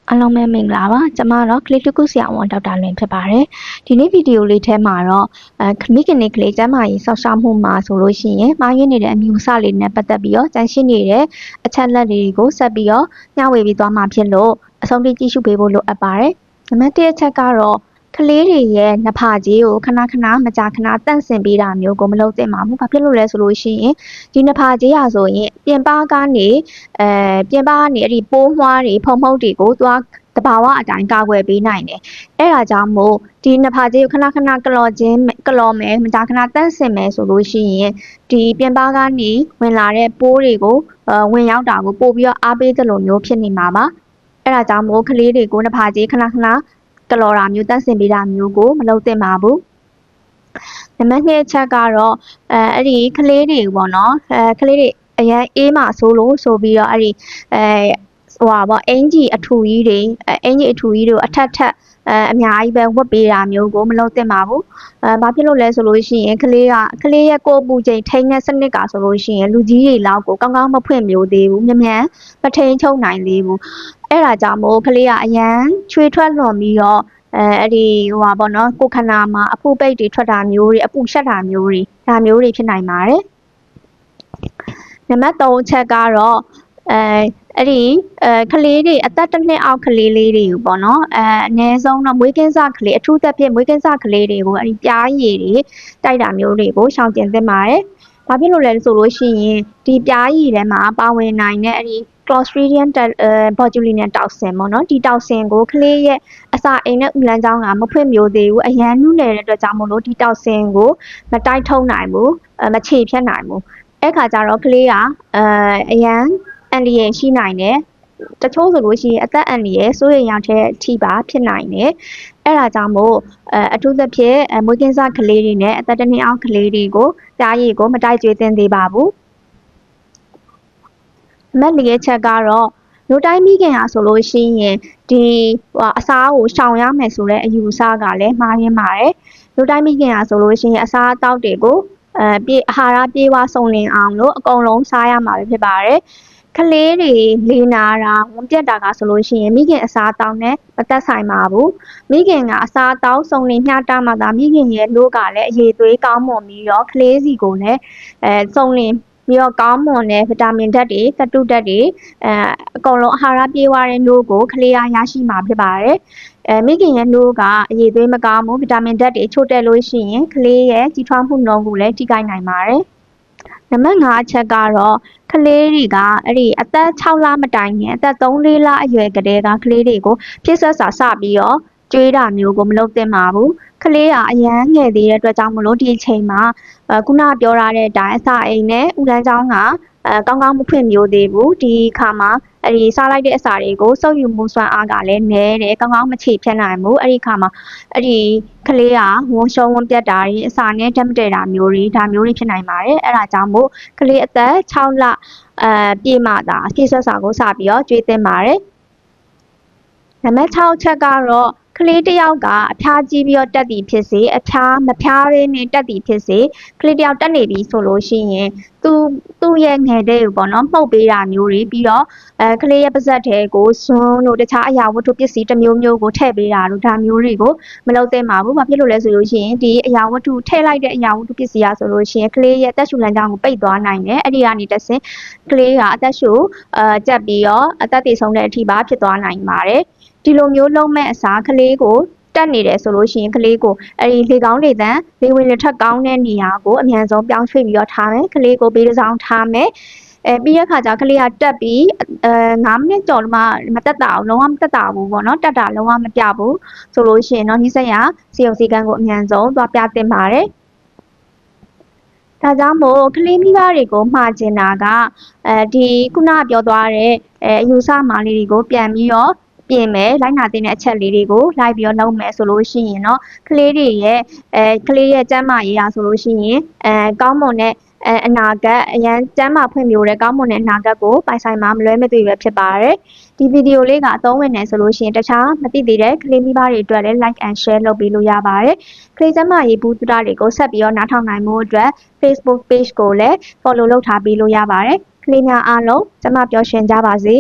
အားလုံးပဲမင်္ဂလာပါကျွန်မတော့ကလေးတစ်ခုဆရာဝန်ဒေါက်တာလွင်ဖြစ်ပါတယ်ဒီနေ့ဗီဒီယိုလေးထဲမှာတော့မိခင်လေးကလေးကျန်းမာရေးစောင့်ရှောက်မှုမှာဆိုလို့ရှိရင်မှားယွင်းနေတဲ့အမျိုးအစားလေးနဲ့ပတ်သက်ပြီးတော့ကြန့်ရှင်းနေတဲ့အချက်လက်တွေကိုဆက်ပြီးတော့မျှဝေပြီးသွားမှာဖြစ်လို့အဆုံးထိကြည့်ရှုပေးဖို့လိုအပ်ပါတယ်နံပါတ်1အချက်ကတော့ကလေးတွေရဲ့နှဖကြီးကိုခဏခဏမကြာခဏတန့်စင်ပေးတာမျိုးကိုမလုပ်သင့်ပါဘူး။ဘာဖြစ်လို့လဲဆိုလို့ရှိရင်ဒီနှဖကြီးရာဆိုရင်ပြင်ပကနေအဲ့ဒီပိုးမွှားတွေဖုံဖုံတွေကိုသွားတဘာဝအတိုင်းကာကွယ်ပေးနိုင်တယ်။အဲ့ဒါကြောင့်မို့ဒီနှဖကြီးကိုခဏခဏကလော်မယ်မကြာခဏတန့်စင်မယ်ဆိုလို့ရှိရင်ဒီပြင်ပကနေဝင်လာတဲ့ပိုးတွေကိုဝင်ရောက်တာကိုပို့ပြီးတော့အားပေးသလိုမျိုးဖြစ်နေမှာပါ။အဲ့ဒါကြောင့်မို့ကလေးတွေကိုနှဖကြီးခဏခဏကလော်တာမျိုးတန့်စင်ပေးတာမျိုးကိုမလုပ်သင့်ပါဘူးနံပါတ်2အချက်ကတော့အဲ့ဒီကလေးတွေပေါ့နော်ကလေးတွေအရန်အေးမှဆိုလို့ဆိုပြီးတော့အဲ့ဒီအင်ကြီးအထူကြီးတွေကိုအထက်အများကြီးပဲဝတ်ပေးတာမျိုးကိုမလုပ်သင့်ပါဘူးဘာဖြစ်လို့လဲဆိုလို့ရှိရင်ကလေးရဲ့ကိုယ်ပူချိန်ထိန်းတဲ့စနစ်ကဆိုလို့ရှိရင်လူကြီးတွေလောက်ကိုကောင်းကောင်းမဖွင့်မျိုးသေးဘူးမြန်မထိန်းချုပ်နိုင်သေးဘူးအဲ့ဒါကြောင့်မို့ကလေးကအရန်ချွေထွက်လွန်ပြီးတော့အဲ့ဒီကိုခန္ဓာမှာအဖုပိတ်တွေထွက်တာမျိုးတွေအပူရှက်တာမျိုးတွေဒါမျိုးတွေဖြစ်နိုင်ပါတယ်နံပါတ်3အချက်ကတော့အဲ့ဒီကလေးတွေအသက်1နှစ်အောက်ကလေးလေးတွေကိုပေါ့နော်အနည်းဆုံးတော့မွေးကင်းစကလေးအထူးသဖြင့်မွေးကင်းစကလေးတွေကိုအဲ့ဒီပြားရည်တွေတိုက်တာမျိုးတွေကိုရှောင်ကျဉ်သင့်ပါတယ်ဘာဖြစ်လို့လဲဆိုလို့ရှိရင်ဒီပြားရည်ထဲမှာပါဝင်နိုင်တဲ့အဲ့ဒီ Clostridium botulinum toxin ပေါ့နော်ဒီ toxin ကိုကလေးရဲ့အစာအိမ်နဲ့ဥလန်းချောင်းကမဖွင့်မျိုးသေးဘူးအရန်နုနယ်တဲ့အတွက်ကြောင့်မို့လို့ဒီ toxin ကိုမတိုက်ထုတ်နိုင်ဘူးမခြေဖြတ်နိုင်ဘူးအဲ့ခါကျတော့ကလေးကအရန်အန်ဒီရရှိနိုင်တယ်တချို့ဆိုလို့ရှိရင်အသက်အန္တရာယ်စိုးရိမ်ရတဲ့အထိပါဖြစ်နိုင်တယ်အဲ့ဒါကြောင့်မို့အထူးသဖြင့်မွေးကင်းစကလေးတွေနဲ့အသက်1နှစ်အောက်ကလေးတွေကိုပြားရည်ကိုမတိုက်ကြွေးသင့်သေးပါဘူးနံပါတ်4ချက်ကတော့လူတိုင်းမိခင်ဟာဆိုလို့ရှိရင်ဒီအစားကိုရှောင်ရမယ်ဆိုတဲ့အယူအဆကလည်းမှားရင်းပါတယ်လူတိုင်းမိခင်ဟာဆိုလို့ရှိရင်အစားအသောက်တွေကိုအာဟာရပြေဝစုံလင်အောင်လို့အကုန်လုံးစားရမှာဖြစ်ပါတယ်ကလေးတွေလေနာတာဝန်ပြတ်တာကဆိုလို့ရှိရင်မိခင်အစားအသောက်နဲ့မသက်ဆိုင်ပါဘူးမိခင်ကအစားအသောက်စုံလင်မျှတမှသာမိခင်ရဲ့လို့ကလည်းအရေးသွေးကောင်းမွန်ပြီးတော့ကလေးစီကိုလည်းစုံလင်ပြီးတော့ကောင်းမွန်တဲ့ဗီတာမင်ဓာတ်တွေသတ္တုဓာတ်တွေအကုန်လုံးအာဟာရပြေဝတဲ့လို့ကိုကလေးရရှိမှာဖြစ်ပါတယ်မိခင်ရဲ့လို့ကအရေးသွေးမကောင်းဘူးဗီတာမင်ဓာတ်တွေချို့တက်လို့ရှိရင်ကလေးရဲ့ကြီးထွားမှုနှုန်းကိုလည်းထိခိုက်နိုင်ပါတယ်နံပါတ်5အချက်ကတော့ကလေးတွေကအဲ့ဒီအသက်6လမတိုင်ခင်အသက်3-4လအရွယ်ကလေးကကလေးတွေကိုပြည့်စွက်စာစပြီးတော့ကျွေးတာမျိုးကိုမလုပ်သင့်ပါဘူးကလေးကအရန်ငယ်သေးတဲ့အတွက်ကြောင့်မလို့ဒီအချိန်မှာခုနပြောရတဲ့အတိုင်းအစာအိမ်နဲ့ဥလန်းချောင်းကကောင်းကောင်းမဖွင့်မျိုးသေးဘူးဒီခါမှာအဲ့ဒီစားလိုက်တဲ့အစာတွေကိုစုပ်ယူမှုစွမ်းအားကလည်းနည်းတယ်ကောင်းကောင်းမခြေဖြတ်နိုင်ဘူးအဲ့ဒီခါမှာအဲ့ဒီကလေးကဝန်ရှုံးဝန်ပြတ်တာတွေအစာနဲ့ဓာတ်မတည့်တာမျိုးတွေဒါမျိုးတွေဖြစ်နိုင်ပါတယ်အဲ့ဒါကြောင့်မို့ကလေးအသက်6လပြည့်မှသာပြည့်စွက်စာကိုစပြီးတော့ကျွေးသင့်ပါတယ်နံပါတ်6ချက်ကတော့ကလေးတစ်ယောက်ကအဖျားကြီးပြီးတော့တက်သည်ဖြစ်စေအဖျားမဖျားရင်းနဲ့တက်သည်ဖြစ်စေကလေးတစ်ယောက်တက်နေပြီဆိုလို့ရှိရင်သူ့ရဲ့ငယ်တဲ့ကိုပေါ့နော်မှုတ်ပေးတာမျိုးတွေပြီးတော့ကလေးရဲ့ပါးစပ်ထဲကိုစွန်းတို့တခြားအရာဝတ္ထုပစ္စည်းတစ်မျိုးမျိုးကိုထည့်ပေးတာတို့ဒါမျိုးတွေကိုမလုပ်သင့်ပါဘူးဘာဖြစ်လို့လဲဆိုလို့ရှိရင်ဒီအရာဝတ္ထုထည့်လိုက်တဲ့အရာဝတ္ထုပစ္စည်းရဆိုလို့ရှိရင်ကလေးရဲ့အသက်ရှူလမ်းကြောင်းကိုပိတ်သွားနိုင်တယ်အဲ့ဒီကနေတဆင့်ကလေးကအသက်ရှူကြက်ပြီးတော့အသက်သေဆုံးတဲ့အထိပါဖြစ်သွားနိုင်ပါတယ်ဒီလိုမျိုးလုံးမဲ့အစားကလေးကိုတက်နေတယ်ဆိုလို့ရှိရင်ကလေးကိုအဲ့ဒီလေကောင်းလေသန့်လေဝင်လေထွက်ကောင်းတဲ့နေရာကိုအမြန်ဆုံးပြောင်းရွှေ့ပြီးတော့ထားမယ်ကလေးကိုဘေးတစ်စောင်းထားမယ်ပြီးရခါကျကလေးကတက်ပြီး9မိနစ်ကျော်မှမတက်တာဘူးလုံးဝမတက်တာဘူးပေါ့နော်တက်တာလုံးဝမပြဘူးဆိုလို့ရှိရင်တော့နိစ္စရစီယုံစီကန်းကိုအမြန်ဆုံးသွားပြသင့်ပါတယ်ဒါကြောင့်မို့ကလေးမိဘတွေကိုမှာကျင်တာကဒီခုနပြောသွားတဲ့အယူဆမားလေးတွေကိုပြန်ပြီးတော့ပြင်မယ်လိုက်နာတဲ့အချက်လေးတွေကိုလိုက်ပြီးတော့လုပ်မယ်ဆိုလို့ရှိရင်တော့ကလေးတွေရဲ့ကလေးရဲ့ကျန်းမာရေးရာဆိုလို့ရှိရင်ကောင်းမွန်တဲ့အနာဂတ်အရန်ကျန်းမာဖွံ့ဖြိုးတဲ့ကောင်းမွန်တဲ့အနာဂတ်ကိုပိုင်ဆိုင်မှာမလွဲမသွေပဲဖြစ်ပါတယ်ဒီဗီဒီယိုလေးကအသုံးဝင်နေဆိုလို့ရှိရင်တခြားမသိသေးတဲ့ကလေးမိဘတွေအတွက်လည်း like and share လုပ်ပေးလို့ရပါတယ်ကလေးကျန်းမာရေးဘူးတူတာတွေကိုဆက်ပြီးတော့နားထောင်နိုင်မှုအတွက် Facebook page ကိုလည်း follow လုပ်ထားပေးလို့ရပါတယ်ကလေးများအားလုံးကျမပျော်ရွှင်ကြပါစေ